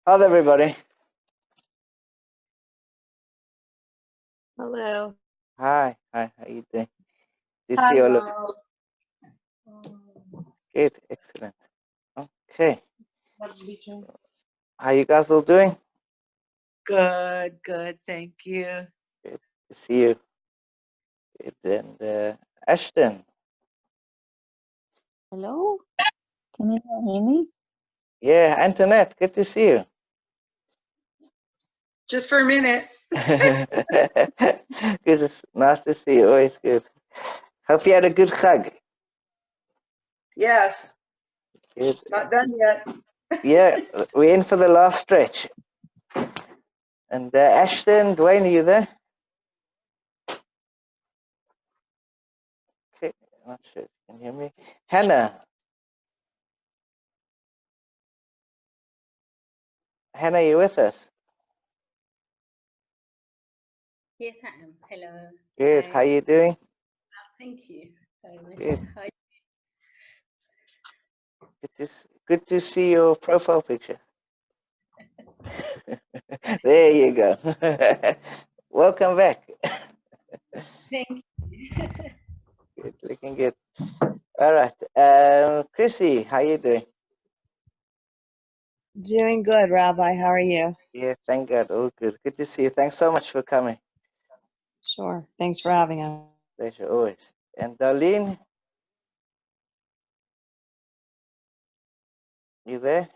How's everybody? Hello. Hi, how you doing? This Hi, year look Rob. good, excellent. Okay, how you guys all doing? Good, good. Thank you. Good to see you. Good, and Ashton. Hello, can you all hear me? Yeah, Antoinette, good to see you. Just for a minute. Good, it's nice to see you. Always good. Hope you had a good hug. Yes. Good. Not done yet. Yeah, we're in for the last stretch. And Ashton, Dwayne, are you there? Okay, not sure if you can hear me. Hannah. Hannah, you with us? Yes, I am. Hello. Good. Hi. How you doing? Thank you very much. Good. Hi. Good to see your profile picture. There you go. Welcome back. Thank you. Good, looking good. All right. Chrissy, how you doing? Doing good, Rabbi. How are you? Yeah, thank God. All good. Good to see you. Thanks so much for coming. Sure. Thanks for having us. Pleasure, always. And Darlene, you there?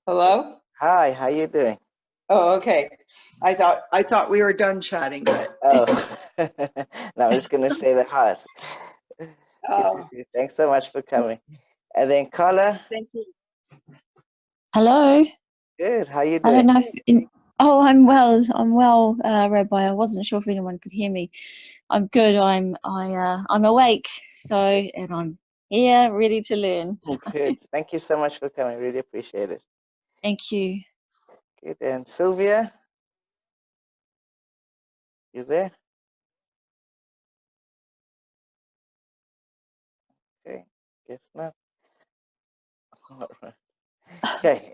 Hello? Hi, how you doing? Oh, okay. I thought we were done chatting, but Oh, no, I'm just going to say the highs. Good to see you. Thanks so much for coming. And then Carla, thank you. Hello. good. How you I don't doing? know if. Oh, I'm well. I'm well, Rabbi. I wasn't sure if anyone could hear me. I'm good. I'm awake. So, and I'm here, ready to learn. Good. Thank you so much for coming. Really appreciate it. Thank you. Good. And Sylvia, you there? Okay. Guess not. All right. Okay.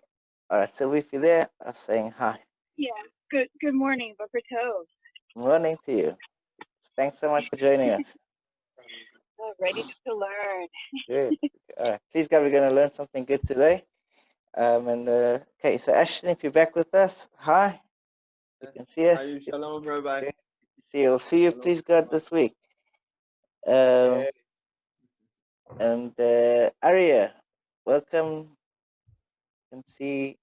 All right. So if you're there, I'm saying hi. Yeah. Good morning, Booker Tove. Morning to you. Thanks so much for joining us. Oh, ready to learn. Good. All right. Please God, we're going to learn something good today. Okay. So Ashton, if you're back with us, hi. You can see us. Shalom, Rabbi. Good to see you. We'll see you, please God, this week. And Arya, welcome. Can see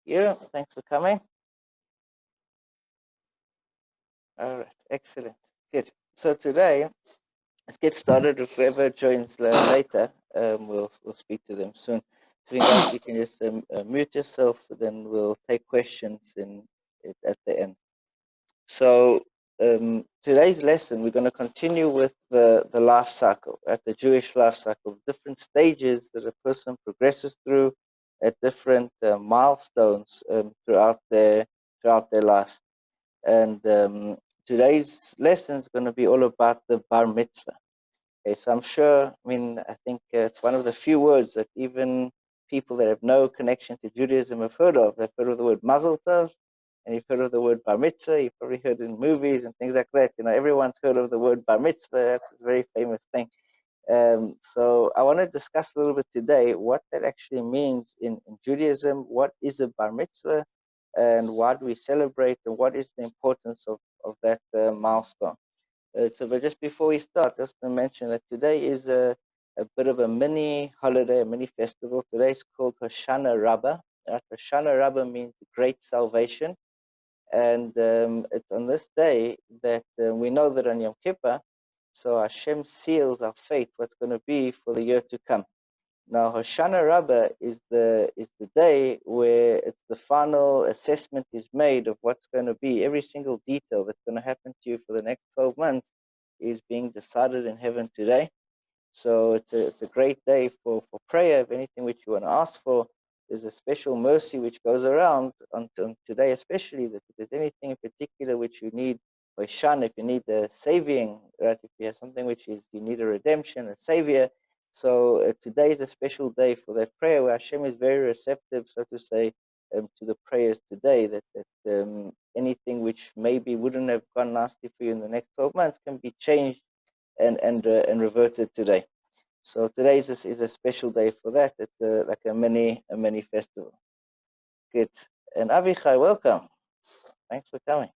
you. Thanks for coming. All right, excellent. Good. So today, let's get started. If whoever joins later, we'll speak to them soon. So guys, you can just mute yourself, then we'll take questions at the end. So today's lesson, we're going to continue with the life cycle, the Jewish life cycle, different stages that a person progresses through at different milestones throughout their life. And today's lesson is going to be all about the bar mitzvah. Okay, so I'm sure, I think it's one of the few words that even people that have no connection to Judaism have heard of. They've heard of the word mazel tov, and you've heard of the word bar mitzvah. You've probably heard it in movies and things like that. Everyone's heard of the word bar mitzvah. That's a very famous thing. So I want to discuss a little bit today what that actually means in Judaism. What is a bar mitzvah, and why do we celebrate, and what is the importance of that milestone? But just before we start, just to mention that today is a bit of a mini holiday, a mini festival. Today is called Hoshana Rabbah. Hoshana Rabbah means great salvation. And it's on this day that we know that on Yom Kippur, so Hashem seals our fate, what's going to be for the year to come. Now, Hoshana Rabbah is the day where it's the final assessment is made of what's going to be. Every single detail that's going to happen to you for the next 12 months is being decided in heaven today. So it's a great day for prayer. If anything which you want to ask for, there's a special mercy which goes around on today, especially that if there's anything in particular which you need, Hoshana, if you need the saving, right? If you have something which is you need a redemption, a savior, So today is a special day for that prayer where Hashem is very receptive, so to say, to the prayers today, that anything which maybe wouldn't have gone nasty for you in the next 12 months can be changed and reverted today. So today is a special day for that. It's like a mini festival. Good. And Avichai, welcome. Thanks for coming.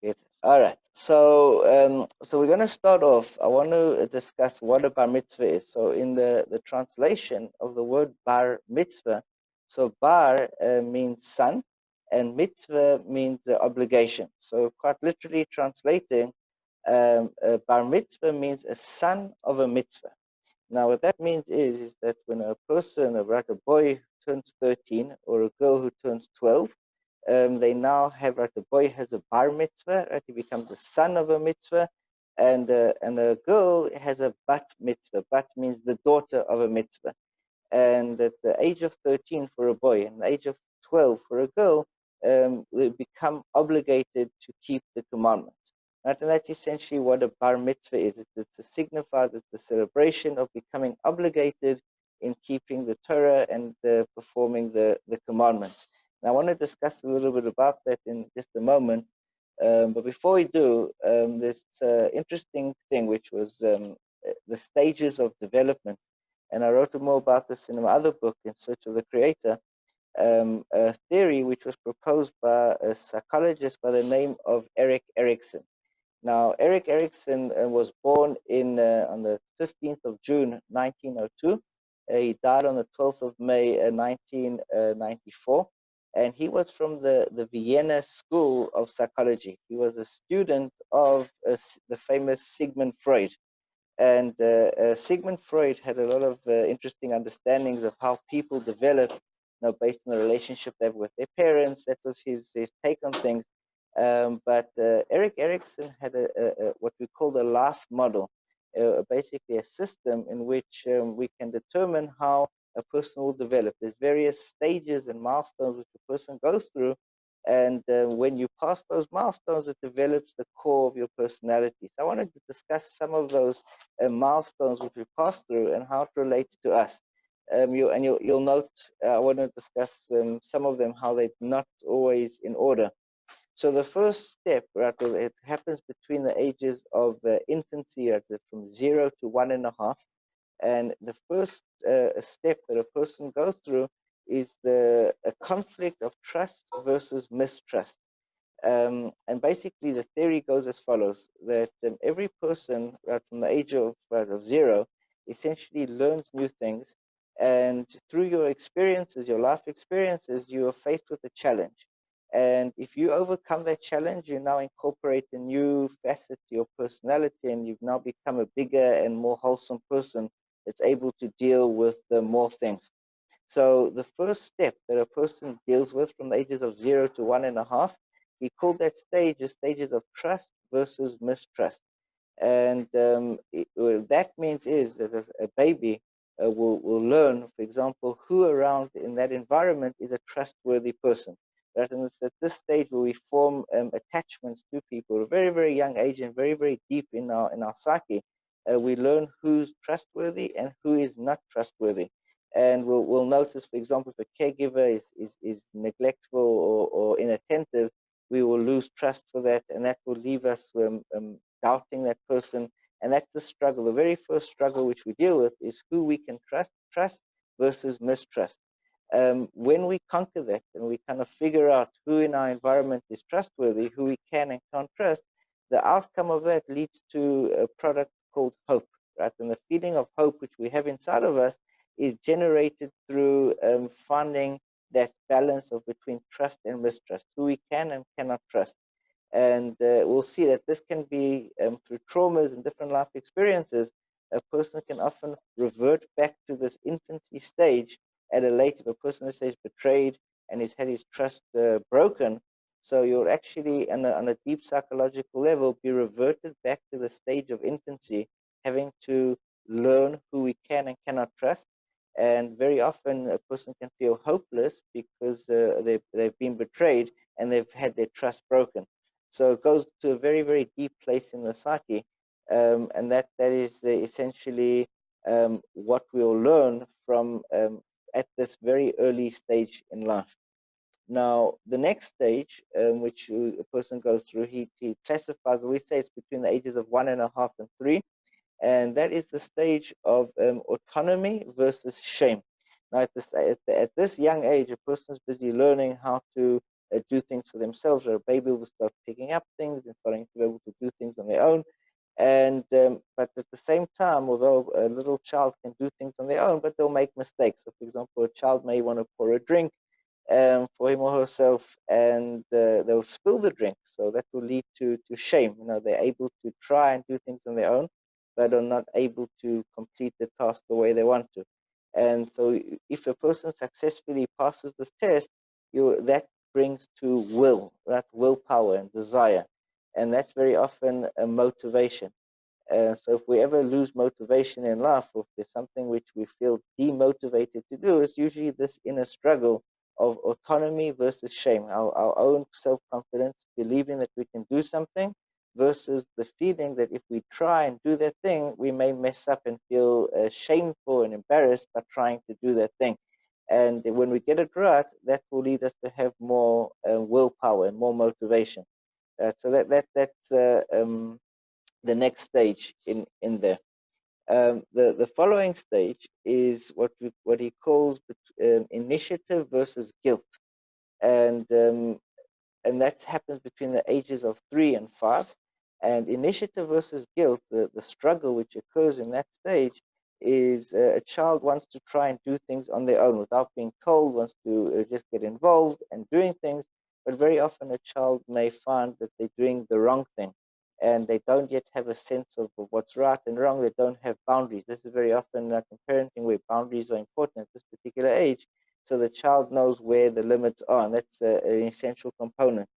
Good. All right. So we're going to start off. I want to discuss what a bar mitzvah is. So in the translation of the word bar mitzvah, so bar means son, and mitzvah means obligation. So quite literally translating, bar mitzvah means a son of a mitzvah. Now, what that means is that when a person, a boy turns 13 or a girl who turns 12, they now have, right, the boy has a bar mitzvah, right? He becomes the son of a mitzvah, and a girl has a bat mitzvah. Bat means the daughter of a mitzvah. And at the age of 13 for a boy and the age of 12 for a girl, they become obligated to keep the commandments. Right? And that's essentially what a bar mitzvah is. It's a signified, it's a celebration of becoming obligated in keeping the Torah and performing the commandments. And I want to discuss a little bit about that in just a moment. But before we do, this interesting thing, which was the stages of development. And I wrote more about this in my other book, In Search of the Creator, a theory which was proposed by a psychologist by the name of Erik Erikson. Now, Erik Erikson was born on the 15th of June, 1902. He died on the 12th of May, 1994. And he was from the Vienna School of Psychology. He was a student of the famous Sigmund Freud. And Sigmund Freud had a lot of interesting understandings of how people develop, based on the relationship they have with their parents. That was his take on things. But Erik Erikson had what we call the life model, basically a system in which we can determine how a person will develop. There's various stages and milestones which a person goes through, and when you pass those milestones, it develops the core of your personality. So I wanted to discuss some of those milestones which we pass through and how it relates to us. You'll note I want to discuss some of them, how they're not always in order. So the first step, right, it happens between the ages of infancy, right, from 0 to 1.5. And the first step that a person goes through is a conflict of trust versus mistrust. And basically, the theory goes as follows: that every person, right, from the age of 0, essentially learns new things. And through your experiences, your life experiences, you are faced with a challenge. And if you overcome that challenge, you now incorporate a new facet to your personality, and you've now become a bigger and more wholesome person that's able to deal with more things. So the first step that a person deals with from the ages of 0 to 1.5, he called that stage the stages of trust versus mistrust. And what that means is that a baby will learn, for example, who around in that environment is a trustworthy person. Right? And it's at this stage where we form attachments to people at a very, very young age and very, very deep in our psyche. We learn who's trustworthy and who is not trustworthy. And we'll notice, for example, if a caregiver is neglectful or inattentive, we will lose trust for that, and that will leave us doubting that person. And that's the struggle. The very first struggle which we deal with is who we can trust versus mistrust. When we conquer that and we kind of figure out who in our environment is trustworthy, who we can and can't trust, the outcome of that leads to a product called hope, right? And the feeling of hope which we have inside of us is generated through finding that balance of between trust and mistrust, who we can and cannot trust. And we'll see that this can be through traumas and different life experiences. A person can often revert back to this infancy stage at a later. If a person who says betrayed and has had his trust broken, so you'll actually, on a deep psychological level, be reverted back to the stage of infancy, having to learn who we can and cannot trust. And very often a person can feel hopeless because they've been betrayed and they've had their trust broken. So it goes to a very, very deep place in the psyche, and that is essentially what we'll learn from at this very early stage in life. Now, the next stage, which a person goes through, he classifies, we say it's between the ages of 1.5 and 3, and that is the stage of autonomy versus shame. Now, at this young age, a person's busy learning how to do things for themselves, or a baby will start picking up things and starting to be able to do things on their own. And but at the same time, although a little child can do things on their own, but they'll make mistakes. So, for example, a child may want to pour a drink for him or herself, and they'll spill the drink. So that will lead to shame. You know, they're able to try and do things on their own, but are not able to complete the task the way they want to. And so, if a person successfully passes this test, that brings to will, that willpower and desire, and that's very often a motivation. So if we ever lose motivation in life, or if there's something which we feel demotivated to do, it's usually this inner struggle of autonomy versus shame, our own self-confidence, believing that we can do something, versus the feeling that if we try and do that thing, we may mess up and feel shameful and embarrassed by trying to do that thing. And when we get it right, that will lead us to have more willpower and more motivation. So that's the next stage in there. The following stage is what he calls initiative versus guilt, and that happens between the ages of 3 and 5. And initiative versus guilt, the struggle which occurs in that stage is a child wants to try and do things on their own without being told, wants to just get involved and doing things. But very often a child may find that they're doing the wrong thing, and they don't yet have a sense of what's right and wrong. They don't have boundaries. This is very often like in parenting, where boundaries are important at this particular age, so the child knows where the limits are, and that's an essential component.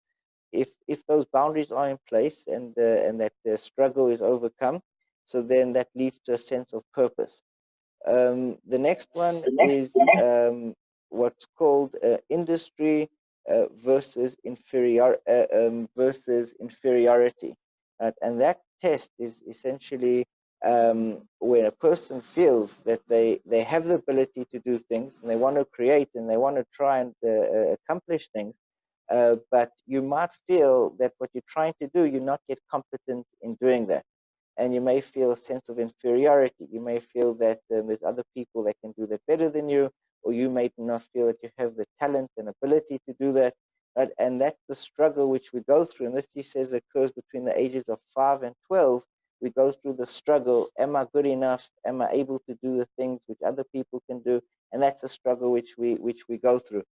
If those boundaries are in place, and that the struggle is overcome, so then that leads to a sense of purpose. The next one is what's called industry versus inferiority, and that test is essentially when a person feels that they have the ability to do things, and they want to create, and they want to try and accomplish things, but you might feel that what you're trying to do, you're not yet competent in doing that. And you may feel a sense of inferiority. You may feel that there's other people that can do that better than you, or you may not feel that you have the talent and ability to do that. Right? And that's the struggle which we go through. And this, he says, occurs between the ages of 5 and 12. We go through the struggle. Am I good enough? Am I able to do the things which other people can do? And that's a struggle which we go through.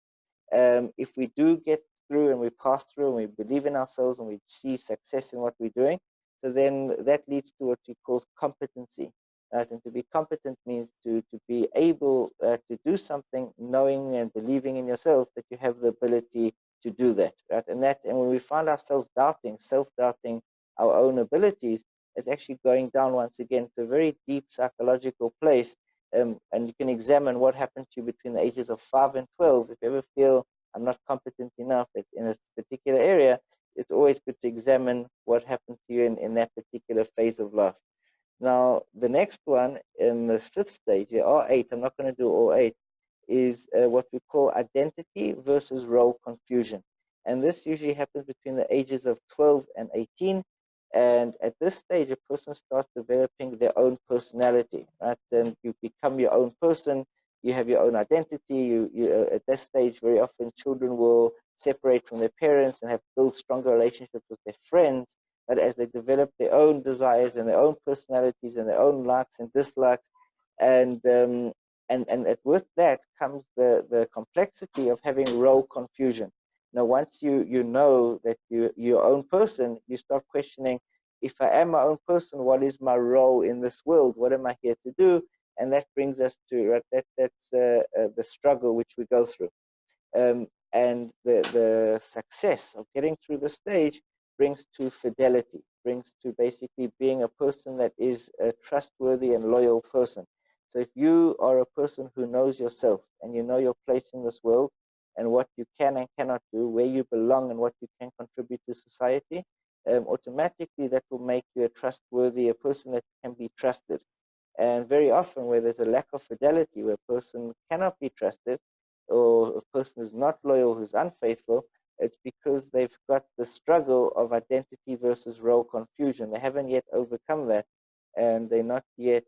If we do get through and we pass through and we believe in ourselves and we see success in what we're doing, so then that leads to what we call competency. Right? And to be competent means to be able to do something, knowing and believing in yourself that you have the ability to do that. Right? And when we find ourselves doubting, self-doubting our own abilities, it's actually going down once again to a very deep psychological place. And you can examine what happened to you between the ages of 5 and 12. If you ever feel I'm not competent enough in a particular area, it's always good to examine what happened to you in that particular phase of life. Now, the next one, in the 5th stage, there are 8, I'm not going to do all 8, is what we call identity versus role confusion. And this usually happens between the ages of 12 and 18. And at this stage, a person starts developing their own personality, right? And you become your own person, you have your own identity. At this stage, very often children will separate from their parents and have built stronger relationships with their friends. But as they develop their own desires and their own personalities and their own likes and dislikes, and with that comes the complexity of having role confusion. Now, once you know that you're your own person, you start questioning, if I am my own person, what is my role in this world? What am I here to do? And that brings us to that's the struggle which we go through. And the success of getting through the stage brings to fidelity, brings to basically being a person that is a trustworthy and loyal person. So if you are a person who knows yourself and you know your place in this world and what you can and cannot do, where you belong and what you can contribute to society, automatically that will make you a person that can be trusted. And very often where there's a lack of fidelity, where a person cannot be trusted, or a person who's not loyal, who's unfaithful, it's because they've got the struggle of identity versus role confusion. They haven't yet overcome that, and they're not yet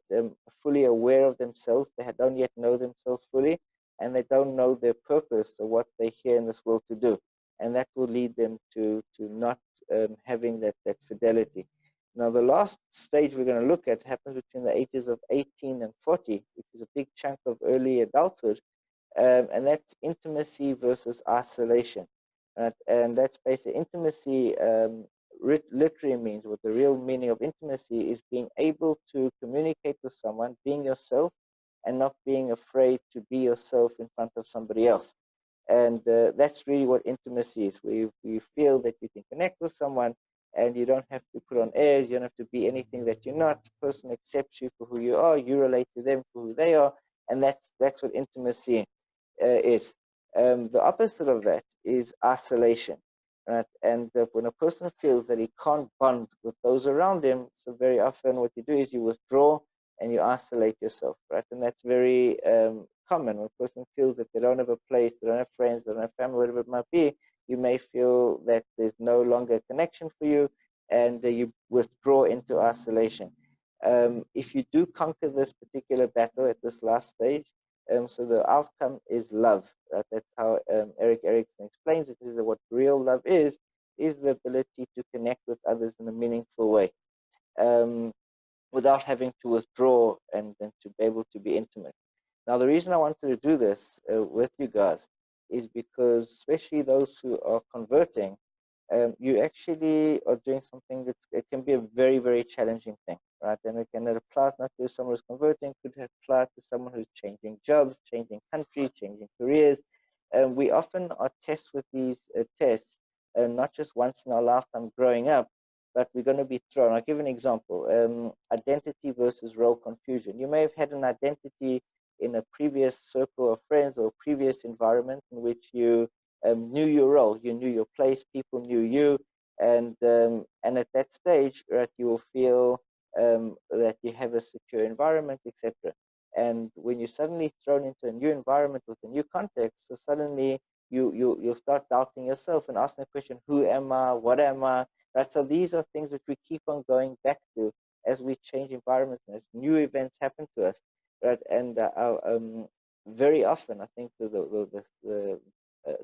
fully aware of themselves. They don't yet know themselves fully, and they don't know their purpose or what they're here in this world to do. And that will lead them to not having that fidelity. Now, the last stage we're going to look at happens between the ages of 18 and 40, which is a big chunk of early adulthood, and that's intimacy versus isolation. And that's basically intimacy. Literally means, what the real meaning of intimacy is, being able to communicate with someone, being yourself, and not being afraid to be yourself in front of somebody else. And that's really what intimacy is. We feel that you can connect with someone, and you don't have to put on airs. You don't have to be anything that you're not. The person accepts you for who you are. You relate to them for who they are, and that's what intimacy is. The opposite of that is isolation, right? And when a person feels that he can't bond with those around him, so very often what you do is you withdraw and you isolate yourself, right? And that's very common. When a person feels that they don't have a place, they don't have friends, they don't have family, whatever it might be, you may feel that there's no longer a connection for you, and you withdraw into isolation. If you do conquer this particular battle at this last stage, so the outcome is love. Right? That's how Eric Erickson explains it. Is that what real love is the ability to connect with others in a meaningful way, without having to withdraw and to be able to be intimate. Now, the reason I wanted to do this with you guys is because, especially those who are converting, you actually are doing something that it can be a very, very challenging thing, right? And it applies not to someone who's converting, could apply to someone who's changing jobs, changing country, changing careers. We often are tested with these tests, not just once in our lifetime growing up, but we're going to be thrown. I'll give an example. Identity versus role confusion. You may have had an identity in a previous circle of friends or previous environment in which you knew your role, you knew your place, people knew you, and at that stage, right, you will feel that you have a secure environment, etc. And when you're suddenly thrown into a new environment with a new context, so suddenly you'll start doubting yourself and asking the question, who am I? What am I? Right. So these are things which we keep on going back to as we change environments and as new events happen to us. Right. And very often, I think the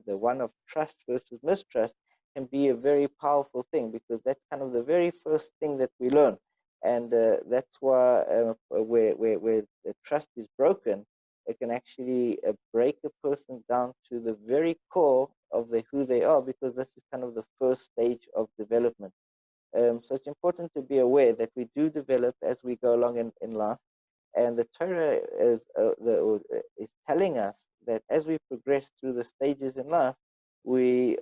one of trust versus mistrust can be a very powerful thing, because that's kind of the very first thing that we learn. And that's why where the trust is broken, it can actually break a person down to the very core of who they are, because this is kind of the first stage of development. So it's important to be aware that we do develop as we go along in life. And the Torah is telling us that as we progress through the stages in life, we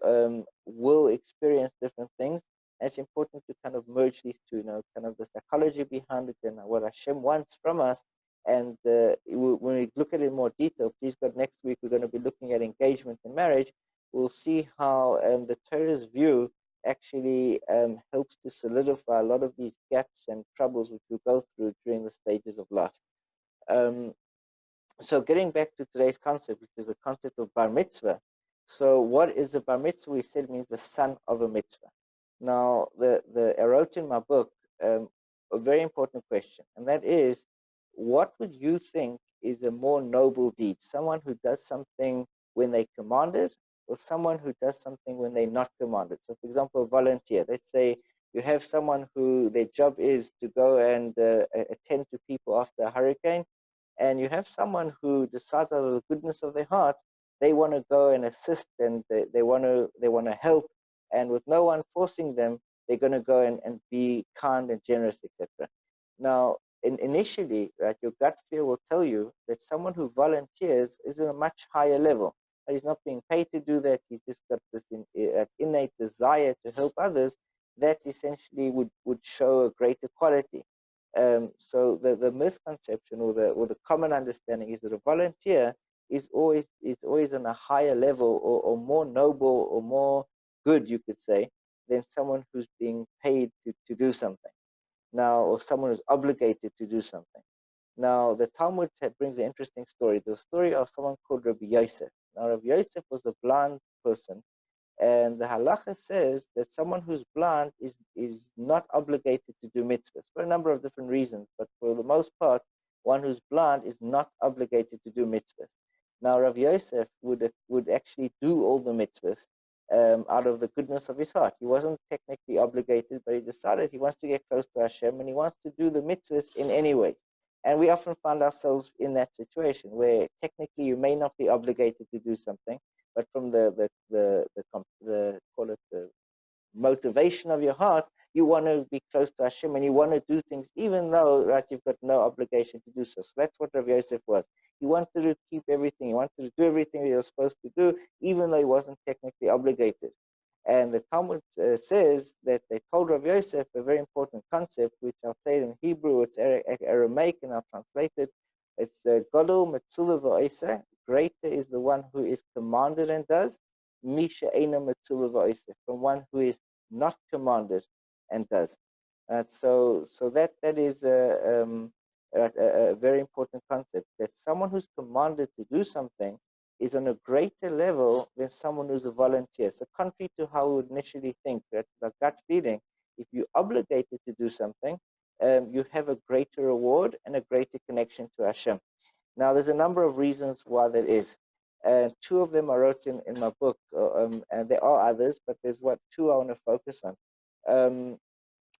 will experience different things. And it's important to kind of merge these two, kind of the psychology behind it and what Hashem wants from us. And when we look at it in more detail, please God, next week we're going to be looking at engagement and marriage. We'll see how the Torah's view actually helps to solidify a lot of these gaps and troubles which we go through during the stages of life. So getting back to today's concept, which is the concept of bar mitzvah. So what is a bar mitzvah? We said it means the son of a mitzvah. Now, I wrote in my book a very important question, and that is, what would you think is a more noble deed? Someone who does something when they commanded, or someone who does something when they're not commanded? So, for example, a volunteer. Let's say you have someone who their job is to go and attend to people after a hurricane, and you have someone who decides out of the goodness of their heart they want to go and assist, and they want to help, and with no one forcing them, they're going to go and be kind and generous, etc. Now, initially, right, your gut feel will tell you that someone who volunteers is at a much higher level. He's not being paid to do that. He's just got this innate desire to help others that essentially would show a greater quality. So the misconception or the common understanding is that a volunteer is always on a higher level, or more noble, or more good, you could say, than someone who's being paid to do something now, or someone who's obligated to do something. Now, the Talmud brings an interesting story. The story of someone called Rabbi Yosef. Now, Rabbi Yosef was a blind person, and the halacha says that someone who's blind is not obligated to do mitzvahs for a number of different reasons, but for the most part, one who's blind is not obligated to do mitzvahs. Now, Rav Yosef would actually do all the mitzvahs out of the goodness of his heart. He wasn't technically obligated, but he decided he wants to get close to Hashem and he wants to do the mitzvahs in any way. And we often find ourselves in that situation where technically you may not be obligated to do something, but from the call it the motivation of your heart, you want to be close to Hashem and you want to do things even though, right, you've got no obligation to do so. So that's what Rav Yosef was. He wanted to keep everything. He wanted to do everything that he was supposed to do, even though he wasn't technically obligated. And the Talmud says that they told Rav Yosef a very important concept, which I'll say it in Hebrew, it's Aramaic, and I'll translate it. It's Gadol Metzuvah V'Oiseh. Greater is the one who is commanded and does, Misha Eina Metzuvah V'Oiseh, from one who is not commanded and does. So that is a very important concept, that someone who's commanded to do something is on a greater level than someone who's a volunteer. So contrary to how we would initially think, that the gut feeling, if you're obligated to do something, you have a greater reward and a greater connection to Hashem. Now, there's a number of reasons why that is. Two of them I wrote in my book, and there are others, but there's two I want to focus on.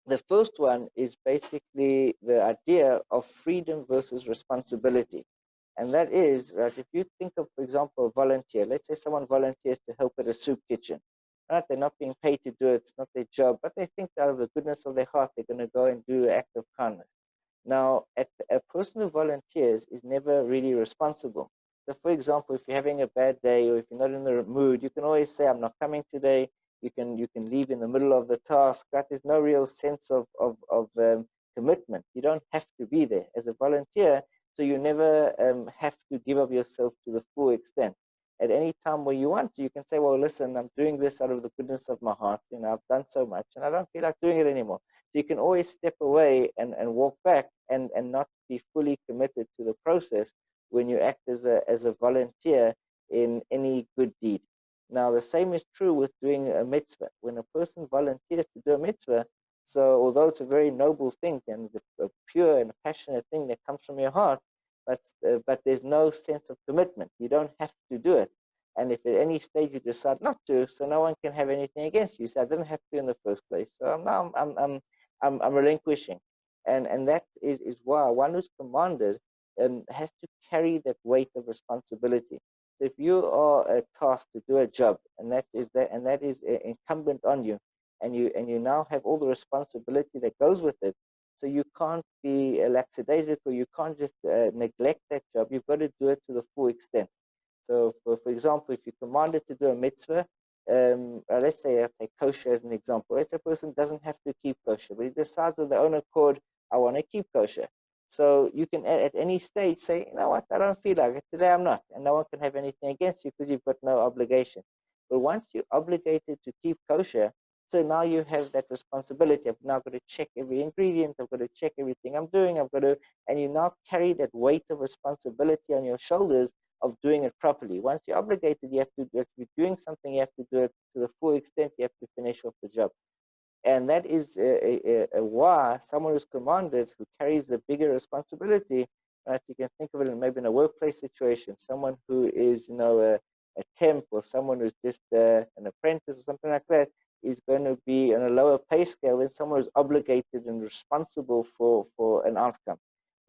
The first one is basically the idea of freedom versus responsibility. And that is, right, if you think of, for example, a volunteer, let's say someone volunteers to help at a soup kitchen. Right? They're not being paid to do it, it's not their job, but they think out of the goodness of their heart, they're going to go and do an act of kindness. Now, a person who volunteers is never really responsible. So, for example, if you're having a bad day or if you're not in the mood, you can always say, I'm not coming today. You can leave in the middle of the task. Right? There's no real sense of commitment. You don't have to be there as a volunteer, so you never have to give up yourself to the full extent. At any time where you want to, you can say, well, listen, I'm doing this out of the goodness of my heart. You know, I've done so much and I don't feel like doing it anymore. So you can always step away and walk back and not be fully committed to the process when you act as a volunteer in any good deed. Now, the same is true with doing a mitzvah. When a person volunteers to do a mitzvah, so although it's a very noble thing and a pure and passionate thing that comes from your heart, but there's no sense of commitment. You don't have to do it. And if at any stage you decide not to, so no one can have anything against you. So I didn't have to in the first place. So now I'm relinquishing. And that is why one who's commanded has to carry that weight of responsibility. So if you are tasked to do a job, and that is incumbent on you, and you now have all the responsibility that goes with it, so you can't be lackadaisical. You can't just neglect that job. You've got to do it to the full extent. So, for example, if you're commanded to do a mitzvah, let's say I take kosher as an example. Let's say a person doesn't have to keep kosher, but he decides of their own accord, I want to keep kosher. So you can at any stage say, you know what, I don't feel like it today. I'm not, and no one can have anything against you because you've got no obligation. But once you're obligated to keep kosher, so now you have that responsibility. I've now got to check every ingredient. I've got to check everything I'm doing. And you now carry that weight of responsibility on your shoulders of doing it properly. Once you're obligated, you have to be doing something. You have to do it to the full extent. You have to finish off the job. And that is why someone who's commanded, who carries the bigger responsibility, right? You can think of it maybe in a workplace situation. Someone who is, a temp or someone who's just an apprentice or something like that, is going to be on a lower pay scale than someone who's obligated and responsible for an outcome.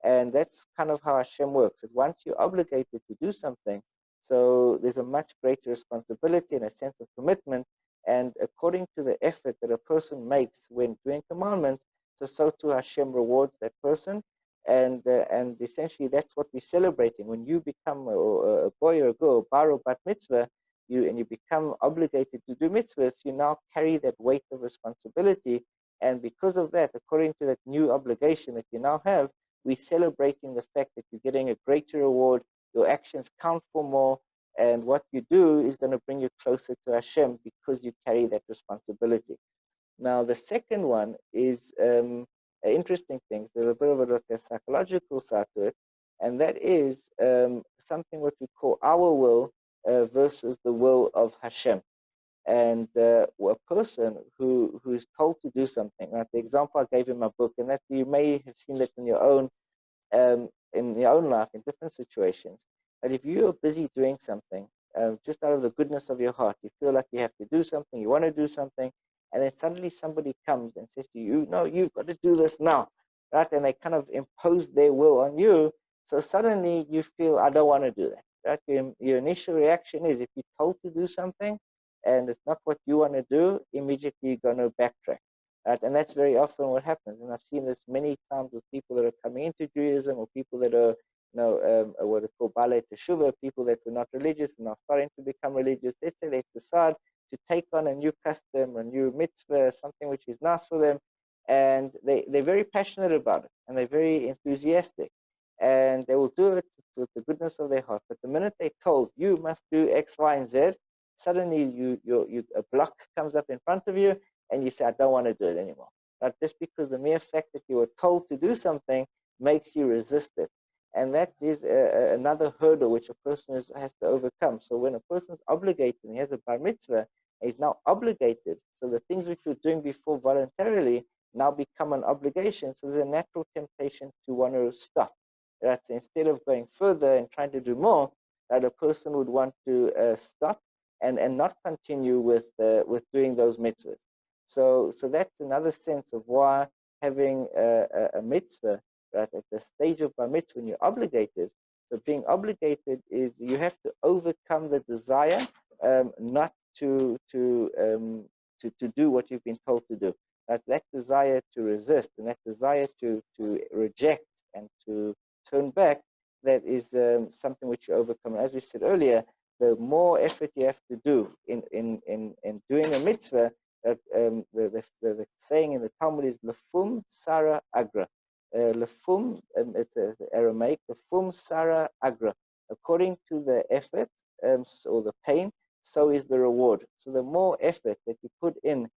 And that's kind of how Hashem works. That once you're obligated to do something, so there's a much greater responsibility and a sense of commitment. And according to the effort that a person makes when doing commandments, so too Hashem rewards that person. And essentially that's what we're celebrating. When you become a boy or a girl, bar or bat mitzvah, you become obligated to do mitzvahs, you now carry that weight of responsibility. And because of that, according to that new obligation that you now have, we're celebrating the fact that you're getting a greater reward, your actions count for more, and what you do is going to bring you closer to Hashem because you carry that responsibility. Now, the second one is interesting things. There's a bit of a psychological side to it, and that is something what we call our will versus the will of Hashem. And a person who is told to do something, like the example I gave in my book, and that you may have seen that in your own life in different situations. That if you are busy doing something, just out of the goodness of your heart, you feel like you have to do something, you want to do something, and then suddenly somebody comes and says to you, no, you've got to do this now, right? And they kind of impose their will on you. So suddenly you feel, I don't want to do that, right? Your initial reaction is, if you're told to do something and it's not what you want to do, immediately you're going to backtrack. Right? And that's very often what happens. And I've seen this many times with people that are coming into Judaism, or people that are, what is called Baalei Teshuvah, people that were not religious and are starting to become religious. Let's say they decide to take on a new custom, a new mitzvah, something which is nice for them, and they're very passionate about it, and they're very enthusiastic, and they will do it with the goodness of their heart. But the minute they're told, you must do X, Y, and Z, suddenly a block comes up in front of you, and you say, I don't want to do it anymore. Right? Just because the mere fact that you were told to do something makes you resist it. And that is another hurdle which a person has to overcome. So when a person is obligated, and he has a bar mitzvah, he's now obligated. So the things which you're doing before voluntarily now become an obligation. So there's a natural temptation to want to stop. Right? So instead of going further and trying to do more, that a person would want to stop and not continue with doing those mitzvahs. So that's another sense of why having a mitzvah, right, at the stage of bar mitzvah, when you're obligated. So being obligated is you have to overcome the desire not to do what you've been told to do. Right? That desire to resist and that desire to reject and to turn back, that is something which you overcome. And as we said earlier, the more effort you have to do in doing a mitzvah, the saying in the Talmud is lefum sara agra. Lefum, it's Aramaic, lefum sara agra. According to the effort or the pain, so is the reward. So the more effort that you put into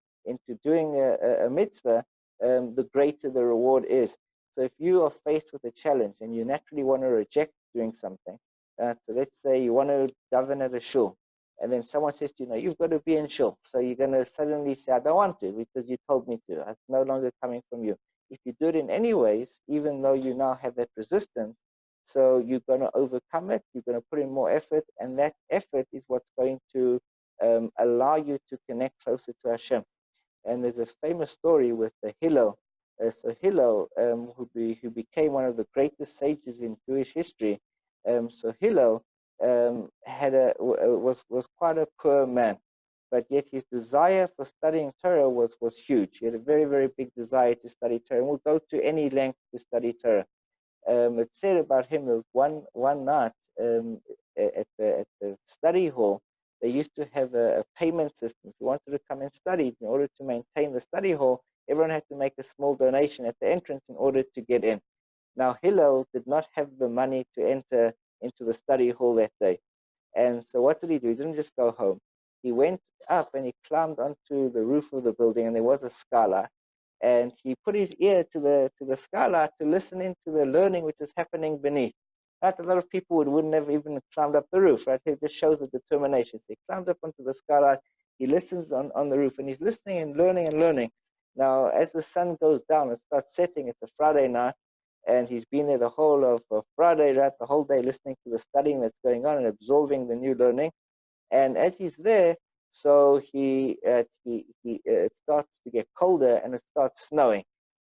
doing a mitzvah, the greater the reward is. So if you are faced with a challenge and you naturally want to reject doing something, so let's say you want to daven at a shul, and then someone says to you, no, you've got to be in shul. So you're going to suddenly say, I don't want to because you told me to. It's no longer coming from you. If you do it in any ways, even though you now have that resistance, so you're going to overcome it, you're going to put in more effort, and that effort is what's going to allow you to connect closer to Hashem. And there's this famous story with Hillel. So Hillel, who became one of the greatest sages in Jewish history, so Hillel was quite a poor man, but yet his desire for studying Torah was huge. He had a very, very big desire to study Torah, and would go to any length to study Torah. It's said about him that one night at the study hall, they used to have a payment system. If you wanted to come and study, in order to maintain the study hall, everyone had to make a small donation at the entrance in order to get in. Now, Hillel did not have the money to enter into the study hall that day. And so what did he do? He didn't just go home. He went up and he climbed onto the roof of the building, and there was a skylight. And he put his ear to the skylight to listen into the learning which was happening beneath. Right? A lot of people wouldn't have even climbed up the roof. Right? It just shows the determination. So he climbed up onto the skylight. He listens on the roof, and he's listening and learning and learning. Now, as the sun goes down, it starts setting. It's a Friday night, and he's been there the whole of Friday, right? The whole day listening to the studying that's going on and absorbing the new learning. And as he's there, so it starts to get colder and it starts snowing,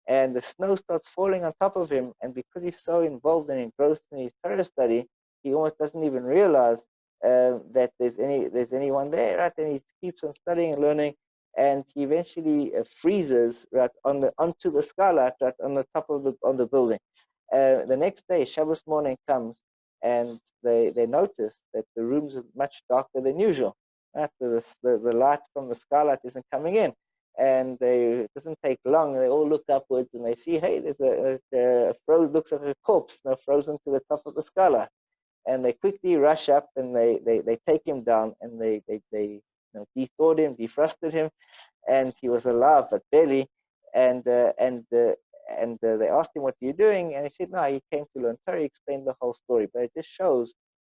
and the snow starts falling on top of him. And because he's so involved and engrossed in his Torah study, he almost doesn't even realize that there's anyone there, right? And he keeps on studying and learning, and he eventually freezes right onto the skylight right on the top of the building. The next day, Shabbos morning comes, and they notice that the rooms are much darker than usual. Right? The light from the skylight isn't coming in, and it doesn't take long. They all look upwards and they see, hey, there's looks like a corpse frozen to the top of the skylight, and they quickly rush up and they take him down, and they de-thawed him, defrosted him, and he was alive but barely, and and they asked him, what are you doing? And he said, no, he came to learn Torah. He explained the whole story. But it just shows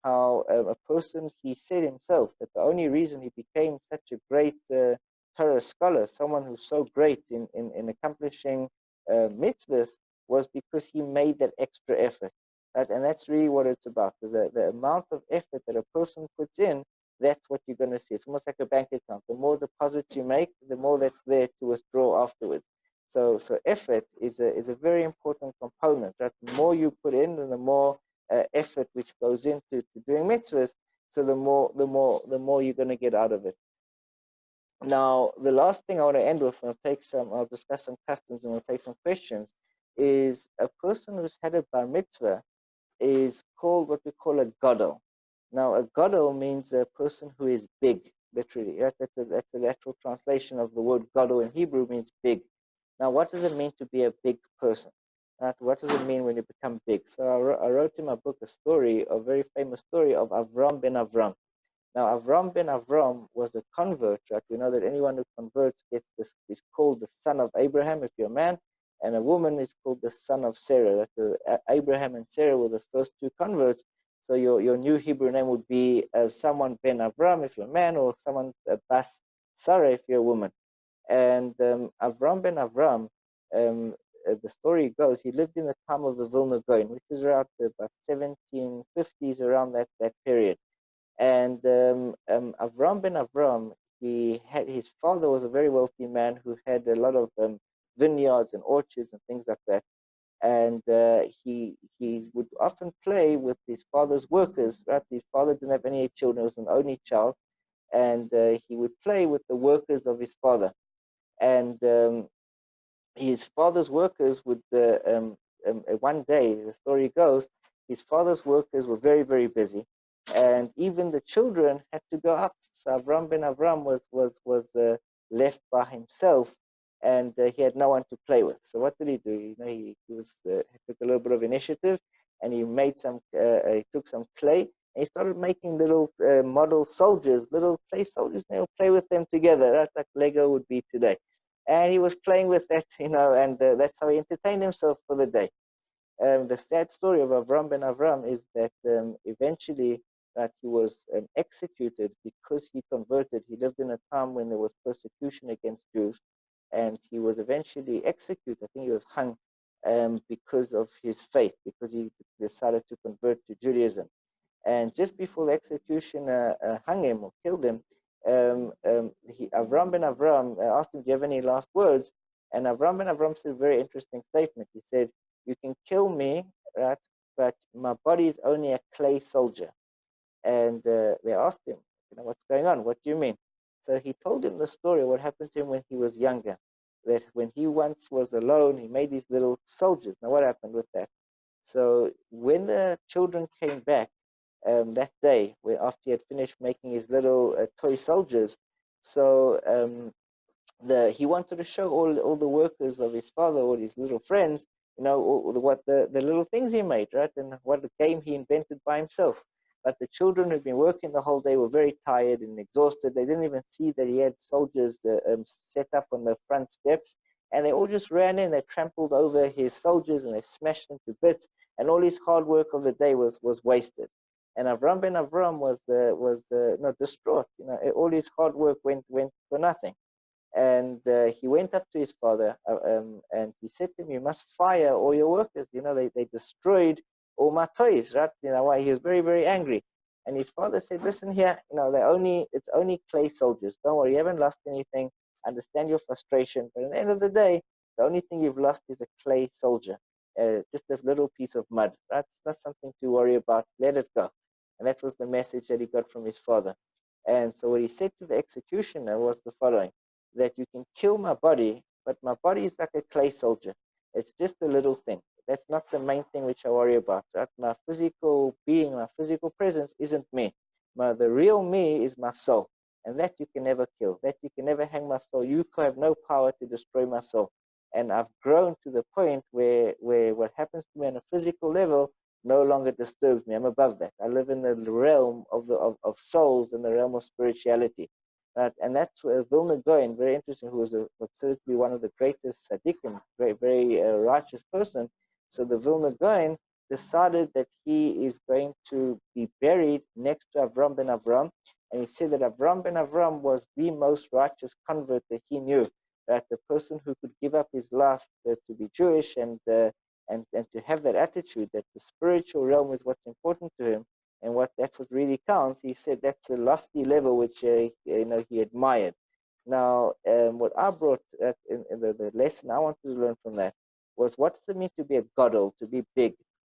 how a person, he said himself that the only reason he became such a great Torah scholar, someone who's so great in accomplishing mitzvahs, was because he made that extra effort. Right? And that's really what it's about. The amount of effort that a person puts in, that's what you're going to see. It's almost like a bank account. The more deposits you make, the more that's there to withdraw afterwards. So effort is a very important component. Right? The more you put in, and the more effort which goes into doing mitzvahs, so the more you're going to get out of it. Now, the last thing I want to end with, and I'll discuss some customs and we'll take some questions, is a person who's had a bar mitzvah is called what we call a gadol. Now, a gadol means a person who is big, literally. Right? That's a literal translation of the word gadol in Hebrew, means big. Now, what does it mean to be a big person? Right? What does it mean when you become big? So I wrote in my book a very famous story of Avram ben Avram. Now, Avram ben Avram was a convert, right? We know that anyone who converts is called the son of Abraham if you're a man, and a woman is called the son of Sarah. Abraham and Sarah were the first two converts. So your new Hebrew name would be someone ben Avram if you're a man, or someone Bas Sarah if you're a woman. And Avram ben Avram, the story goes, he lived in the time of the Vilna Gaon, which was around about 1750s, around that period. And Avram ben Avram, his father was a very wealthy man who had a lot of vineyards and orchards and things like that. And he would often play with his father's workers. Right, his father didn't have any children; he was an only child, and he would play with the workers of his father. And his father's workers would one day, the story goes, his father's workers were very, very busy, and even the children had to go out. So Avram ben Avram was left by himself, and he had no one to play with. So what did he do? He took a little bit of initiative, and he took some clay, and he started making little model soldiers, little clay soldiers, and he'll play with them together, right, like Lego would be today. And he was playing with that, and that's how he entertained himself for the day. The sad story of Avram ben Avram is that eventually he was executed because he converted. He lived in a time when there was persecution against Jews, and he was eventually executed. I think he was hung because of his faith, because he decided to convert to Judaism. And just before the execution hung him or killed him, Avram ben Avram asked him, do you have any last words? And Avram ben Avram said a very interesting statement. He said, you can kill me, right, but my body is only a clay soldier. And they asked him, what's going on? What do you mean? So he told him the story of what happened to him when he was younger, that when he once was alone, he made these little soldiers. Now, what happened with that? So when the children came back, that day, after he had finished making his little toy soldiers, so he wanted to show all the workers of his father, all his little friends, what the little things he made, right, and what the game he invented by himself. But the children who'd been working the whole day were very tired and exhausted. They didn't even see that he had soldiers set up on the front steps, and they all just ran in. They trampled over his soldiers and they smashed them to bits, and all his hard work of the day was wasted. And Avram ben Avram was not distraught. All his hard work went for nothing. And he went up to his father and he said to him, "You must fire all your workers. They destroyed all my toys, right? Why he was very, very angry." And his father said, "Listen here. It's only clay soldiers. Don't worry. You haven't lost anything. I understand your frustration, but at the end of the day, the only thing you've lost is a clay soldier, just a little piece of mud. Right? It's not something to worry about. Let it go." And that was the message that he got from his father. And so what he said to the executioner was the following: that you can kill my body, but my body is like a clay soldier. It's just a little thing. That's not the main thing which I worry about. Right? My physical being, my physical presence isn't me. The real me is my soul. And that you can never kill. That you can never hang my soul. You have no power to destroy my soul. And I've grown to the point where what happens to me on a physical level no longer disturbs me. I'm above that. I live in the realm of souls, in the realm of spirituality. right? And that's where Vilna Gaon, very interesting, who was considered to be one of the greatest tzaddikim, very, very righteous person. So the Vilna Gaon decided that he is going to be buried next to Avram ben Avram, and he said that Avram ben Avram was the most righteous convert that he knew, that the person who could give up his life to be Jewish and to have that attitude that the spiritual realm is what's important to him, and that's what really counts. He said that's a lofty level which he admired. Now, what I brought in the lesson I wanted to learn from that was, what does it mean to be a gadol, to be big?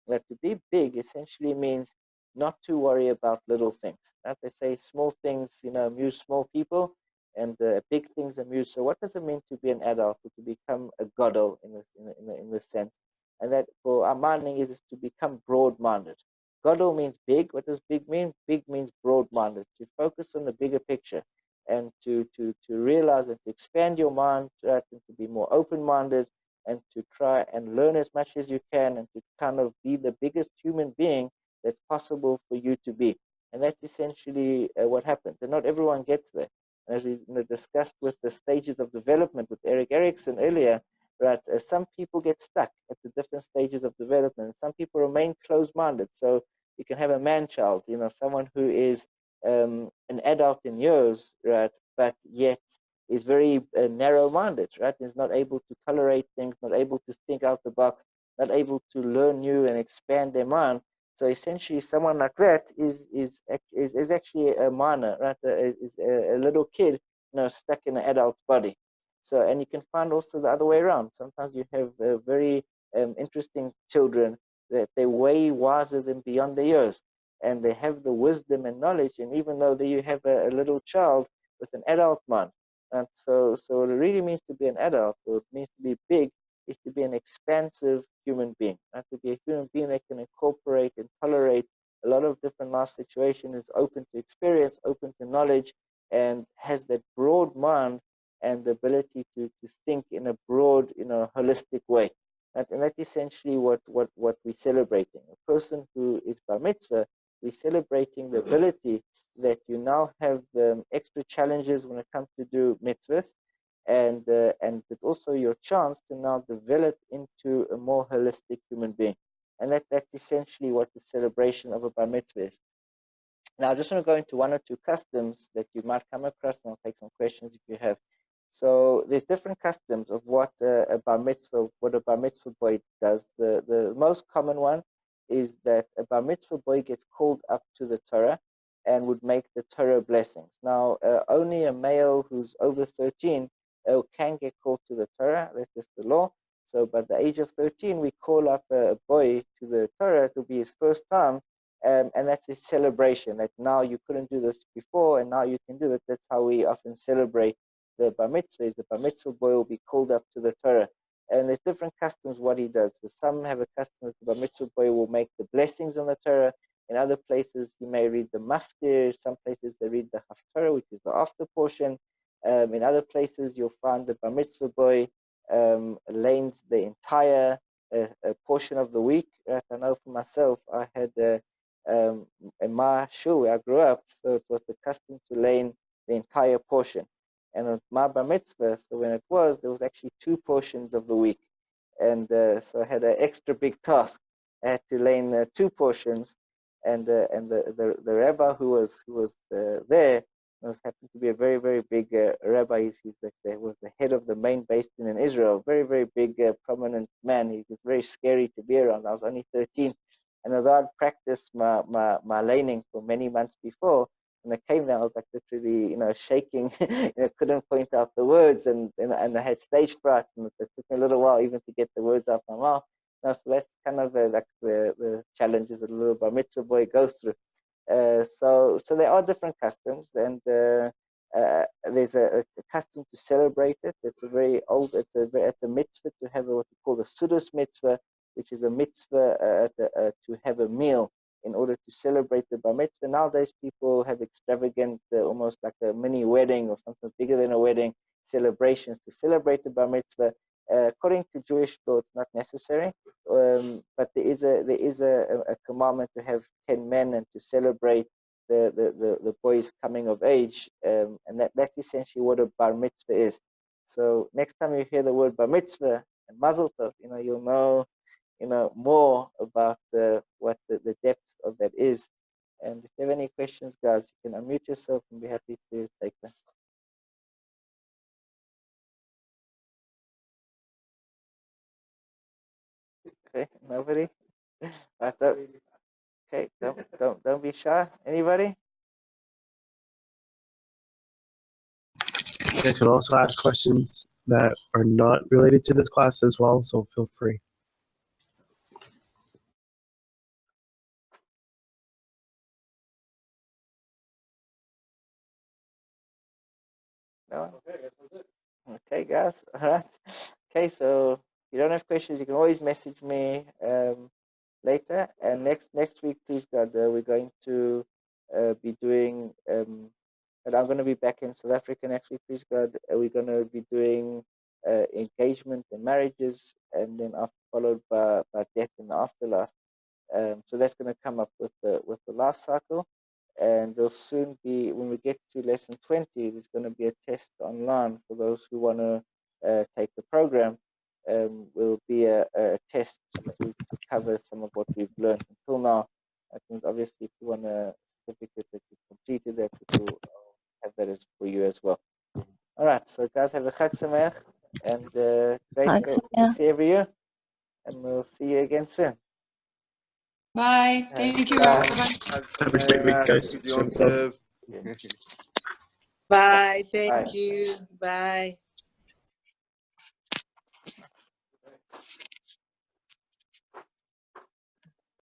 That to be big essentially means not to worry about little things. Right? They say small things, amuse small people, and big things amuse. So, what does it mean to be an adult, or to become a gadol in the sense? And that for our minding is to become broad-minded. Gadol means big. What does big mean? Big means broad-minded. To focus on the bigger picture, and to realize and to expand your mind, right, and to be more open-minded, and to try and learn as much as you can, and to kind of be the biggest human being that's possible for you to be. And that's essentially what happens. And not everyone gets there. And as we discussed with the stages of development with Eric Erickson earlier, right, some people get stuck at the different stages of development. Some people remain closed-minded. So you can have a man-child, someone who is an adult in years, right, but yet is very narrow-minded, right? Is not able to tolerate things, not able to think out the box, not able to learn new and expand their mind. So essentially, someone like that is actually a minor, right? Is a little kid, stuck in an adult's body. So, and you can find also the other way around. Sometimes you have very interesting children that they're way wiser than beyond their years, and they have the wisdom and knowledge. And even though you have a little child with an adult mind, and so what it really means to be an adult, or it means to be big, is to be an expansive human being, and to be a human being that can incorporate and tolerate a lot of different life situations, is open to experience, open to knowledge, and has that broad mind and the ability to think in a broad, holistic way. And that's essentially what we're celebrating. A person who is bar mitzvah, we're celebrating the ability that you now have extra challenges when it comes to do mitzvahs, and it's also your chance to now develop into a more holistic human being. And that's essentially what the celebration of a bar mitzvah is. Now, I just want to go into one or two customs that you might come across, and I'll take some questions if you have. So there's different customs of what a bar mitzvah boy does. The most common one is that a bar mitzvah boy gets called up to the Torah and would make the Torah blessings. Now, only a male who's over 13 can get called to the Torah. That's just the law. So by the age of 13, we call up a boy to the Torah to be his first time, and that's a celebration that now you couldn't do this before, and now you can do that. That's how we often celebrate the bar mitzvah. Is the bar mitzvah boy will be called up to the Torah, and there's different customs what he does. So some have a custom that the bar mitzvah boy will make the blessings on the Torah. In other places, he may read the maftir. Some places they read the haftarah, which is the after portion. In other places, you'll find the bar mitzvah boy lanes the entire portion of the week. Right? I know for myself, I had in my shul where I grew up, so it was the custom to lane the entire portion. And at my bar mitzvah, so when it was, there was actually 2 portions of the week, and so I had an extra big task. I had to lane 2 portions, and the rabbi who was there happened to be a very, very big rabbi. He's was the head of the main base in Israel, very, very big, prominent man. He was very scary to be around. I was only 13, and as I'd practiced my laning for many months before, when I came there, I was like literally, shaking. Couldn't point out the words, and I had stage fright, and it took me a little while even to get the words out my mouth. So that's kind of like the challenges that a little bar mitzvah boy goes through. So there are different customs, and there's a custom to celebrate it. It's a very old, it's a mitzvah to have what we call the Sudas mitzvah, which is a mitzvah to have a meal in order to celebrate the bar mitzvah. Nowadays, people have extravagant, almost like a mini wedding or something bigger than a wedding, celebrations to celebrate the bar mitzvah. According to Jewish law, it's not necessary, but there is a commandment to have 10 men and to celebrate the boy is coming of age, and that's essentially what a bar mitzvah is. So next time you hear the word bar mitzvah and mazel tov, you'll know more about what the depth of that is. And if you have any questions, guys, you can unmute yourself and be happy to take them. Okay, nobody. Okay, don't be shy. Anybody? You guys can also ask questions that are not related to this class as well, so feel free. No? Okay, guys. All right. Okay, so if you don't have questions, you can always message me later. And next week, please God, we're going to be doing. And I'm going to be back in South Africa next week, please God. We're going to be doing engagement and marriages, and then followed by death in the afterlife. So that's going to come up with the life cycle. And there'll soon be, when we get to lesson 20, there's going to be a test online for those who want to take the program. Will be a test to cover some of what we've learned until now. I think obviously if you want a certificate that you've completed that, we'll have that for you as well. All right, so guys, have a Chag Sameach, and great to see every year, and we'll see you again soon. Bye. Thank you, Bye. everyone. Have a great week, guys. Yom Tov. Bye. Bye. Thank you. Bye.